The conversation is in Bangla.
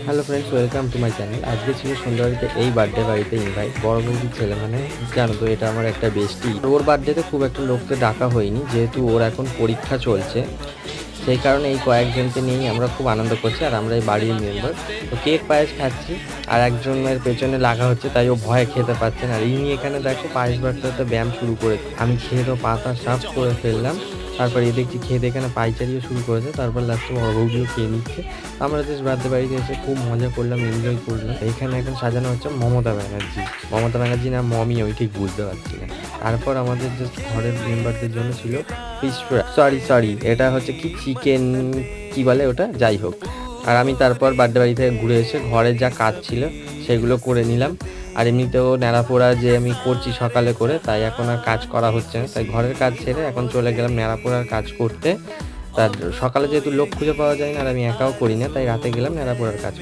Hello friends, welcome to my channel. আজকে ছিল সন্ধ্যাবাড়িতে এই বার্থডে বাড়িতে ইনভাইট বড় বৌদির ছেলে, মানে জানো তো এটা আমার একটা বেস্টি। ওর বার্থডেতে খুব একটা লোককে ডাকা হয়নি, যেহেতু ওর এখন পরীক্ষা চলছে, সেই কারণে এই কয়েকজনকে নিয়েই আমরা খুব আনন্দ করছি। আর আমরা এই বাড়ির মেম্বার তো কেক পায়েস খাচ্ছি, আর একজনের পেছনে লাগা হচ্ছে, তাই ও ভয়ে খেতে পারছে না। আর ইনি এখানে দেখো পায়েস বাড়তে ব্যায়াম শুরু করে, আমি খেয়ে তো পাতা সাফ করে ফেললাম। তারপর এই দেখছি খেয়ে এখানে পাইচারিও শুরু করেছে, তারপর লাস্টে বড় বউগুলো খেয়ে নিচ্ছে। আমরা জাস্ট বার্থডে বাড়িতে এসে খুব মজা করলাম, এনজয় করলাম। এখানে এখন সাজানো হচ্ছে মমতা ব্যানার্জি। মমতা ব্যানার্জি না মমি, ওই ঠিক বুঝতে পারছি না। তারপর আমাদের জাস্ট ঘরের মেম্বারদের জন্য ছিল ফিশ ফ্রাই, সরি এটা হচ্ছে কি চিকেন, কি বলে ওটা, যাই হোক। আর আমি তারপর বার্থডে বাড়ি থেকে ঘুরে এসে ঘরের যা কাজ ছিল সেগুলো করে নিলাম। আর এমনিতেও ন্যাড়াপোড়া যে আমি করছি সকালে করে, তাই এখন আর কাজ করা হচ্ছে না, তাই ঘরের কাজ ছেড়ে এখন চলে গেলাম ন্যাড়াপোড়ার কাজ করতে। তার সকালে যেহেতু লোক খুঁজে পাওয়া যায় না, আর আমি একাও করি না, তাই রাতে গেলাম ন্যাড়াপোড়ার কাজ।